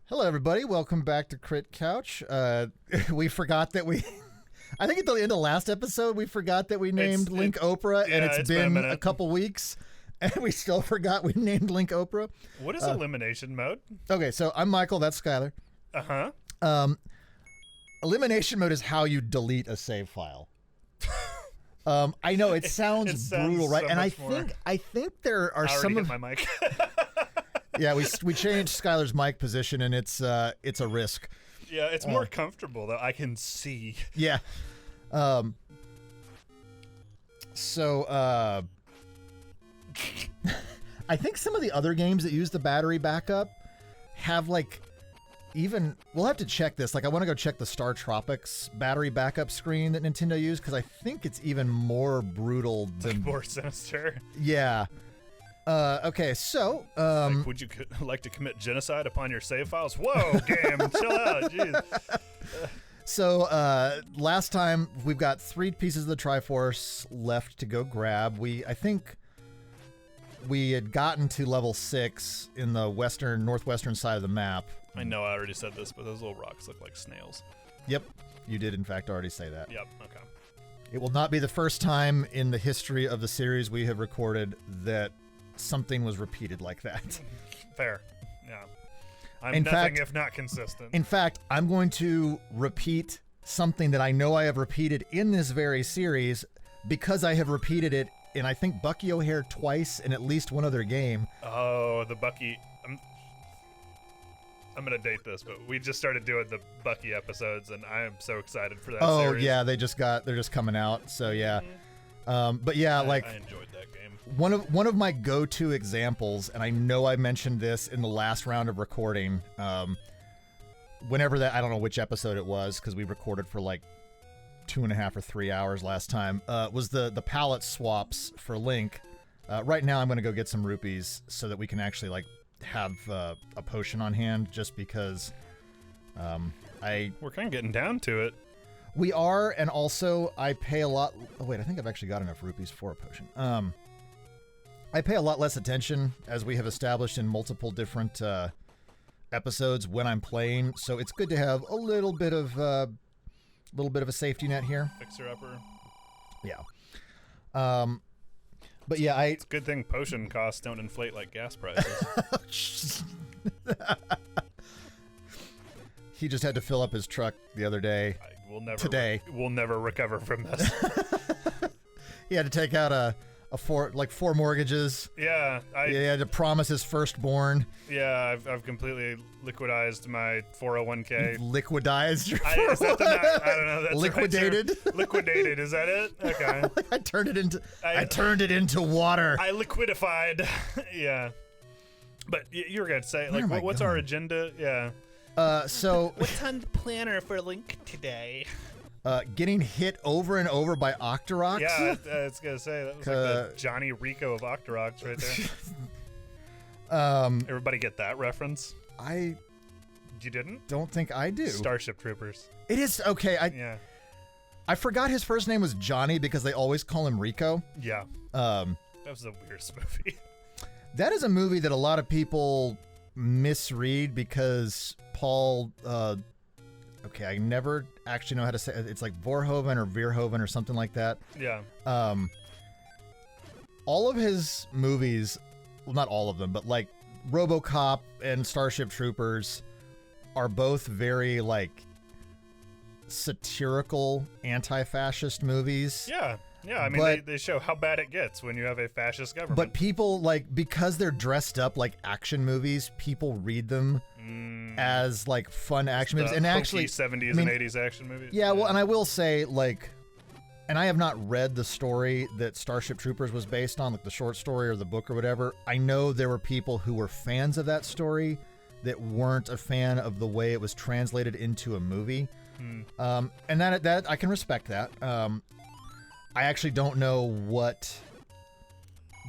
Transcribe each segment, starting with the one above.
Hello, everybody. Welcome back to Crit Couch. We forgot that we... I think at the end of last episode, we forgot that we named Link Oprah, and it's been a couple weeks, and we still forgot we named Link Oprah. What is elimination mode? Okay, so I'm Michael. That's Skylar. Uh-huh. Elimination mode is how you delete a save file. I know it sounds brutal, right? So and I think there are some of my mic. Yeah, we changed Skylar's mic position, and it's a risk. Yeah, it's more comfortable though. I can see. Yeah. So I think some of the other games that use the battery backup have we'll have to check this. I want to go check the Star Tropics battery backup screen that Nintendo used, because I think it's even more brutal than more sinister. Yeah. Okay, so would you like to commit genocide upon your save files? Whoa, game, chill out, jeez. So last time we've got 3 pieces of the Triforce left to go grab. I think we had gotten to level 6 in the northwestern side of the map. I know I already said this, but those little rocks look like snails. Yep, you did in fact already say that. Yep. Okay. It will not be the first time in the history of the series we have recorded that something was repeated like that. Fair. Yeah. I'm in nothing fact, if not consistent. In fact, I'm going to repeat something that I know I have repeated in this very series, because I have repeated it in, I think, Bucky O'Hare twice in at least one other game. Oh, the Bucky. I'm going to date this, but we just started doing the Bucky episodes, and I am so excited for that series. Oh, yeah, they're just coming out, so yeah. But yeah, I enjoyed that game. One of my go-to examples, and I know I mentioned this in the last round of recording, whenever that, I don't know which episode it was, because we recorded for 2.5 or 3 hours last time, was the palette swaps for Link. Right now I'm going to go get some rupees so that we can actually have a potion on hand, just because we're kind of getting down to it. We are, and also I pay a lot... Oh, wait, I think I've actually got enough rupees for a potion. I pay a lot less attention, as we have established in multiple different episodes, when I'm playing, so it's good to have a little bit of a safety net here. Fixer-upper. Yeah. But yeah, It's a good thing potion costs don't inflate like gas prices. He just had to fill up his truck the other day. We'll never recover from this. He had to take out four mortgages. Yeah, he had to promise his firstborn. Yeah, I've completely liquidized my 401k. Liquidized your 401k? Is that I don't know. That's liquidated. Right, liquidated. Is that it? Okay. I turned it into water. I liquidified. Yeah. But you were gonna say what's our agenda? Yeah. So what's on the planner for Link today? Getting hit over and over by Octoroks. Yeah, I was gonna say that was like the Johnny Rico of Octoroks right there. Everybody get that reference? You didn't? Don't think I do. Starship Troopers. It is okay. I forgot his first name was Johnny because they always call him Rico. Yeah. That was the weirdest movie. That is a movie that a lot of people misread because Paul. Okay, I never actually know how to say it. It's like Verhoeven or Verhoeven or something like that. Yeah. All of his movies, well, not all of them, but RoboCop and Starship Troopers are both very satirical anti-fascist movies. Yeah. Yeah, I mean, they show how bad it gets when you have a fascist government. But people, because they're dressed up like action movies, people read them as, fun action movies. And actually 70s and 80s action movies. Yeah, well, and I will say, and I have not read the story that Starship Troopers was based on, the short story or the book or whatever. I know there were people who were fans of that story that weren't a fan of the way it was translated into a movie. And that I can respect that. I actually don't know what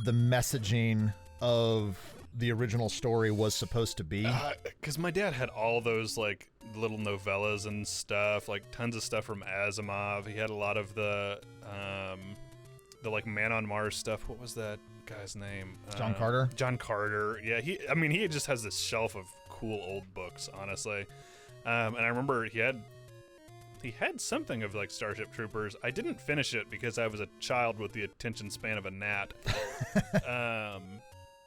the messaging of the original story was supposed to be. Because my dad had all those little novellas and stuff, tons of stuff from Asimov. He had a lot of the Man on Mars stuff. What was that guy's name? John Carter? John Carter. Yeah, he just has this shelf of cool old books, honestly. And I remember he had something of like Starship Troopers. I didn't finish it because I was a child with the attention span of a gnat.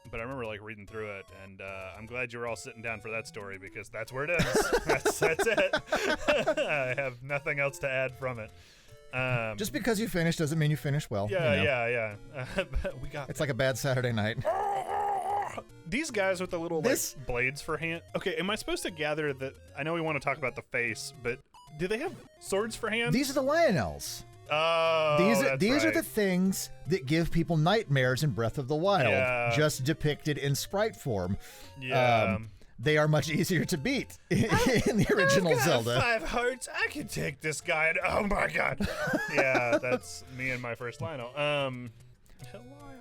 But I remember like reading through it, and I'm glad you were all sitting down for that story because that's where it is. that's it. I have nothing else to add from it. Just because you finished doesn't mean you finished well. Yeah. We got. It's like a bad Saturday night. These guys with the little like blades for hand. Okay, am I supposed to gather that? I know we want to talk about the face, but do they have swords for hands? These are the Lionels. Oh, these are the things that give people nightmares in Breath of the Wild, just depicted in sprite form. Yeah. They are much easier to beat in the original Zelda. 5 hearts. I can take this guy. And, oh my god. Yeah, that's me and my first Lionel.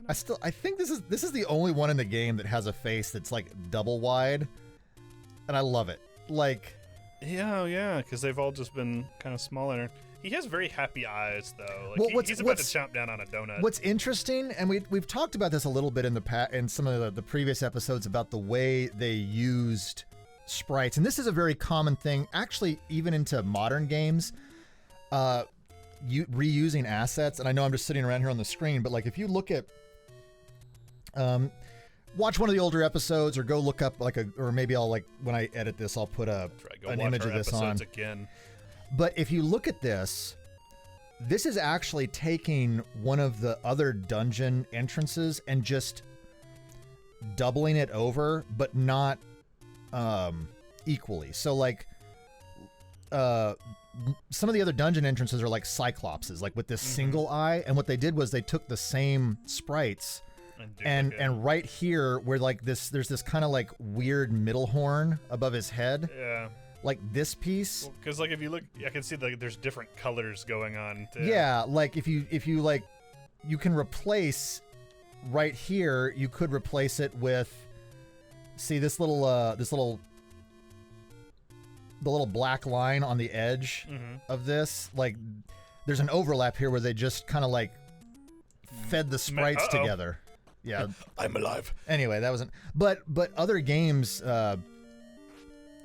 I think this is the only one in the game that has a face that's like double wide, and I love it. Like, yeah, because they've all just been kind of smaller. He has very happy eyes, though. Like well, he's about to chomp down on a donut. What's interesting, and we've talked about this a little bit in some of the previous episodes about the way they used sprites, and this is a very common thing, actually, even into modern games. Reusing assets, and I know I'm just sitting around here on the screen, but like if you look at, watch one of the older episodes, or go look up or maybe I'll like when I edit this, I'll put an image of this on. Again. But if you look at this is actually taking one of the other dungeon entrances and just doubling it over, but not equally. So like some of the other dungeon entrances are like Cyclopses, like with this single eye, and what they did was they took the same sprites and right here where like there's this kind of like weird middle horn above his head. Yeah. Like this piece, because like if you look, I can see like there's different colors going on. Yeah, like if you like, you can replace right here. You could replace it with, see this little the little black line on the edge of this. Like, there's an overlap here where they just kind of like fed the sprites together. Yeah, I'm alive. Anyway, that wasn't. But other games.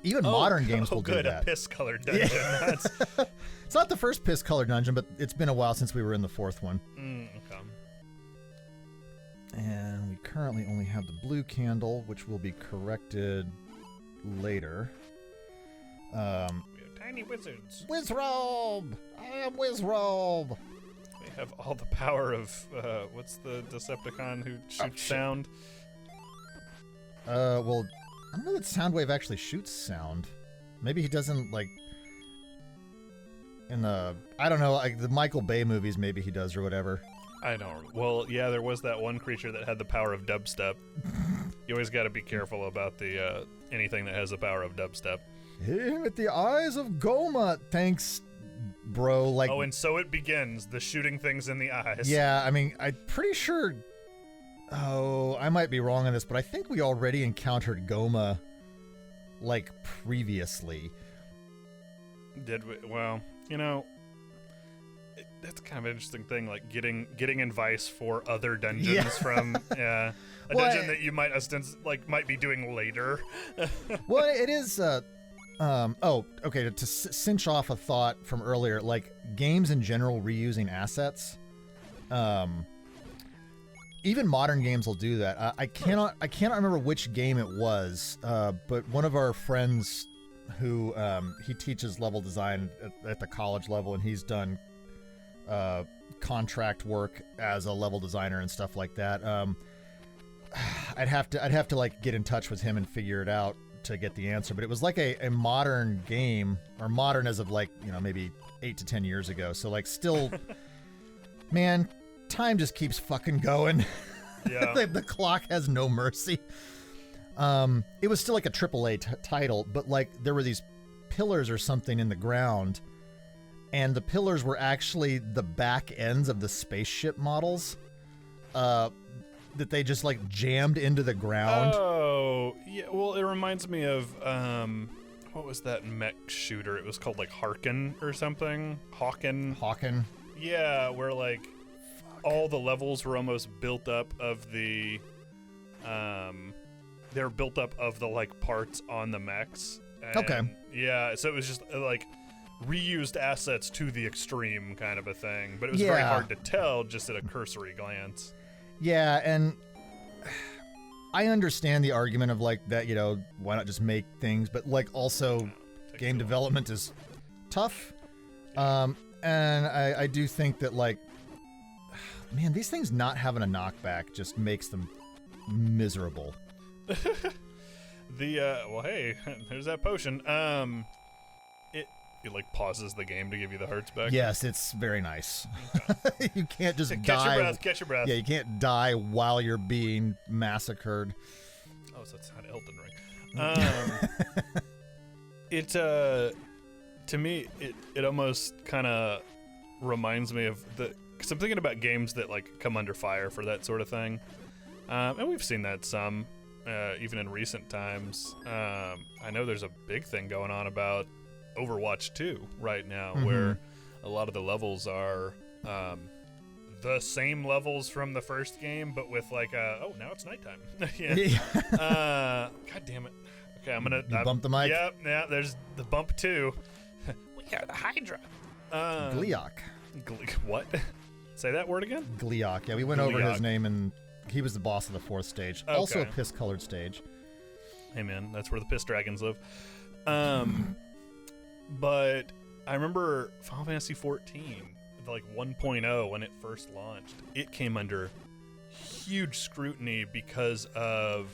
Even modern games will do that. A piss-colored dungeon. Yeah. It's not the first piss-colored dungeon, but it's been a while since we were in the fourth one. Okay. And we currently only have the blue candle, which will be corrected later. We have tiny wizards. Wizrobe! I am Wizrobe! We have all the power of, what's the Decepticon who shoots sound? Well... I don't know that Soundwave actually shoots sound. Maybe he doesn't, like, in the, I don't know, like the Michael Bay movies, maybe he does or whatever. I don't. Well, yeah, there was that one creature that had the power of dubstep. You always got to be careful about the anything that has the power of dubstep. Him at the eyes of Goma. Thanks, bro. Like, oh, and so it begins, the shooting things in the eyes. Yeah, I mean, I'm pretty sure... Oh, I might be wrong on this, but I think we already encountered Goma, like, previously. Did we? Well, you know, that's kind of an interesting thing, like getting advice for other dungeons from a dungeon that you might might be doing later. Well, it is. Okay. To cinch off a thought from earlier, like games in general reusing assets. Even modern games will do that. I cannot remember which game it was, but one of our friends who he teaches level design at the college level, and he's done contract work as a level designer and stuff like that. I'd have to like get in touch with him and figure it out to get the answer. But it was like a modern game, or modern as of like, you know, maybe 8 to 10 years ago. So like still, man. Time just keeps fucking going. Yeah. the clock has no mercy. It was still like a AAA title, but like there were these pillars or something in the ground, and the pillars were actually the back ends of the spaceship models that they just like jammed into the ground. Oh, yeah. Well, it reminds me of what was that mech shooter? It was called like Harkin or something. Hawken. Yeah, where like all the levels were almost built up of the they're built up of the like parts on the mechs. And, Okay. Yeah, so it was just like reused assets to the extreme kind of a thing, but it was very Yeah. hard to tell just at a cursory glance. Yeah, and I understand the argument of like that, why not just make things, but like also Takes game too long. development is tough. And I do think that like, man, these things not having a knockback just makes them miserable. Well, hey, there's that potion. It like pauses the game to give you the hearts back. Yes, it's very nice. You can't just Catch die. Catch your breath. Yeah, you can't die while you're being massacred. Oh, so that's not Elden Ring. It to me it almost kind of reminds me of because I'm thinking about games that like come under fire for that sort of thing, and we've seen that some even in recent times. I know there's a big thing going on about Overwatch 2 right now, where a lot of the levels are the same levels from the first game, but with like now it's nighttime. Yeah. God damn it. Okay, You bump the mic? Yeah, there's the bump 2. We are the Hydra. Gleok. What? Say that word again? Gleok. Yeah, we went over his Gleok. name, and he was the boss of the 4th stage. Okay. Also a piss-colored stage. Hey man, that's where the piss dragons live. But I remember Final Fantasy 14, like 1.0 when it first launched. It came under huge scrutiny because of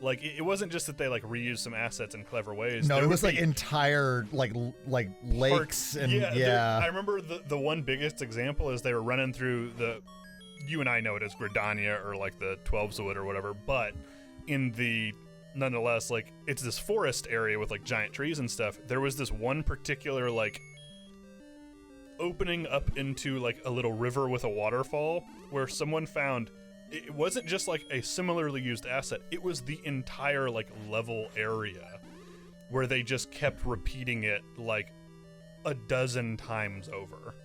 like it wasn't just that they like reused some assets in clever ways. No, There it would was like be entire like lakes parts- and I remember the one biggest example is they were running through you and I know it as Gridania or like the 12-Wood or whatever, but in the nonetheless, like it's this forest area with like giant trees and stuff. There was this one particular like opening up into like a little river with a waterfall where someone found it wasn't just like a similarly used asset, it was the entire like level area where they just kept repeating it like a dozen times over.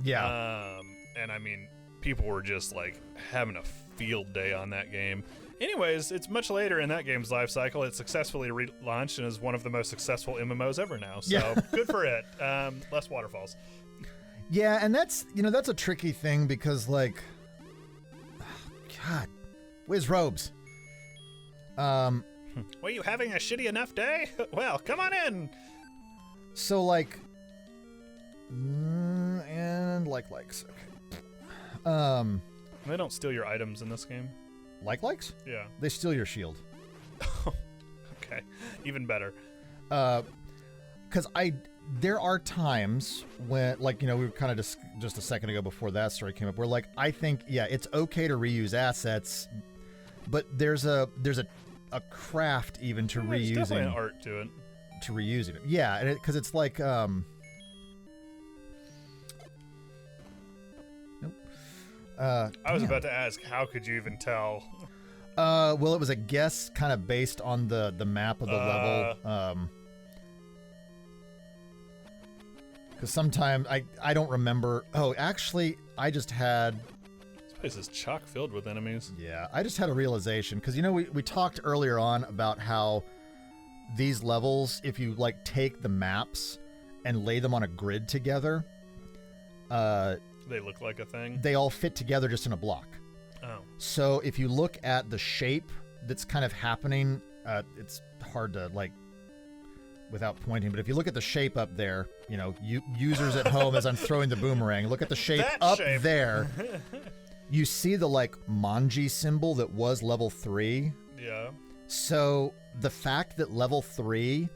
yeah. And I mean, people were just like having a field day on that game. Anyways, it's much later in that game's life cycle. It successfully relaunched and is one of the most successful MMOs ever now. So Yeah. good for it. Less waterfalls. Yeah, and that's a tricky thing because like, God, whiz robes. Were you having a shitty enough day? Well, come on in. So like, and likes. Okay. They don't steal your items in this game. Likes? Yeah. They steal your shield. Okay. Even better. Because there are times when, like, we were kind of just a second ago before that story came up, where like I think, yeah, it's okay to reuse assets, but there's a craft even to There's definitely an reusing art to it. it. Yeah, and because it's like nope. I was damn. about to ask, how could you even tell? Well, it was a guess kind of based on the map of the level. Because sometimes I don't remember. Oh, actually, I just had. This place is chock filled with enemies. Yeah, I just had a realization. Because, we talked earlier on about how these levels, if you, like, take the maps and lay them on a grid together, They look like a thing. they all fit together just in a block. Oh. So if you look at the shape that's kind of happening, it's hard to like without pointing, but if you look at the shape up there, users at home as I'm throwing the boomerang, look at the shape That up shape. there. You see the like Manji symbol that was level 3. Yeah. So the fact that level 3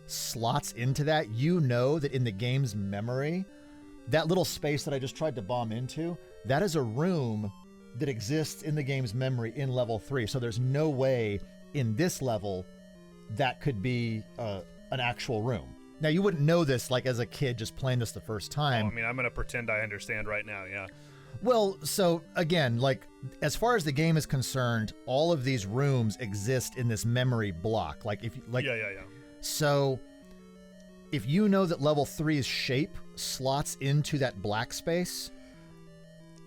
slots into that, that in the game's memory, that little space that I just tried to bomb into, that is a room that exists in the game's memory in level 3. So there's no way in this level that could be an actual room. Now, you wouldn't know this like as a kid just playing this the first time. Oh, I mean, I'm going to pretend I understand right now, yeah. Well, so again, like as far as the game is concerned, all of these rooms exist in this memory block. Like if you like Yeah. So if you know that level 3's shape slots into that black space,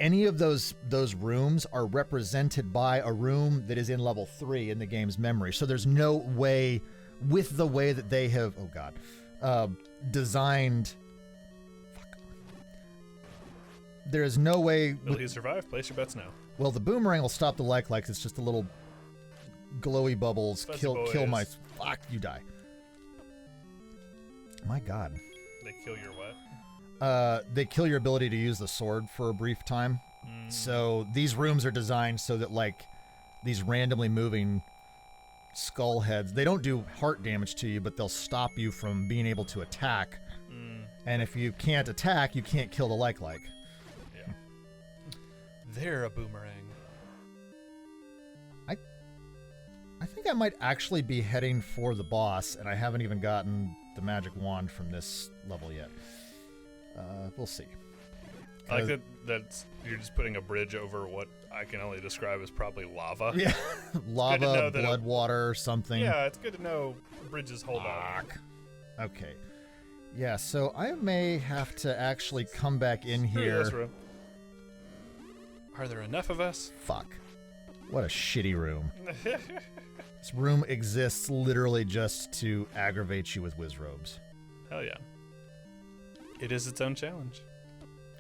any of those rooms are represented by a room that is in level 3 in the game's memory. So there's no way, with the way that they have, designed. Fuck. There is no way. Will he survive? Place your bets now. Well, the boomerang will stop the likes. It's just a little glowy bubbles. Fuzzy Kill boys. my. Fuck, you die. My God. They kill your what? They kill your ability to use the sword for a brief time. So these rooms are designed so that, like, these randomly moving skull heads, they don't do heart damage to you, but they'll stop you from being able to attack. And if you can't attack, you can't kill the like. Yeah. They're a boomerang. I think I might actually be heading for the boss, and I haven't even gotten the magic wand from this level yet. We'll see. I like that you're just putting a bridge over what I can only describe as probably lava. Yeah, lava, blood, water, or something. Yeah, it's good to know bridges hold on. Okay. Yeah, so I may have to actually come back in Screw here. this room. Are there enough of us? Fuck. What a shitty room. This room exists literally just to aggravate you with whiz robes. Hell yeah. It is its own challenge.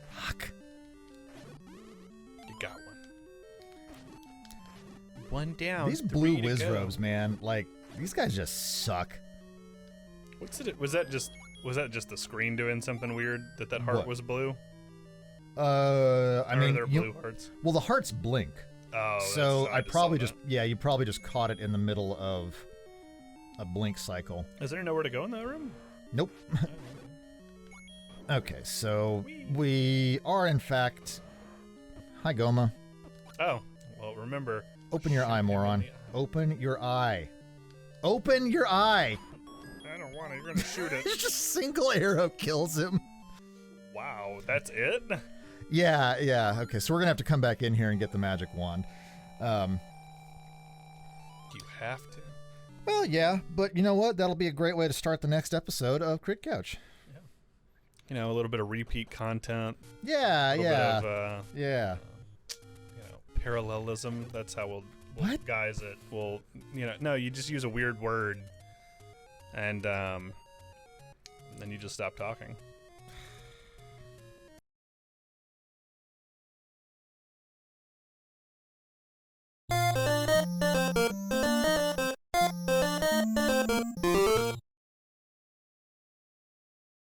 Fuck. You got one. One down. These blue whiz robes, man, like, these guys just suck. What's it? Was that just the screen doing something weird that heart What? was blue? I mean, there blue hearts? Well, the hearts blink. Oh, so I I just probably saw just, yeah, you probably just caught it in the middle of a blink cycle. that. Is there nowhere to go in that room? Nope. Okay, so we are in fact. Hi, Goma. Oh, well, remember. Open your eye, moron. Open your eye. Open your eye. I don't want it. You're gonna shoot it. Just single arrow kills him. Wow, that's it? Yeah. Okay, so we're gonna have to come back in here and get the magic wand. You have to. Well, yeah, but you know what? That'll be a great way to start the next episode of Crit Couch. You know, a little bit of repeat content. Yeah. Bit of, Yeah. Parallelism. That's how we'll What? guys it. Will no, you just use a weird word, and then you just stop talking.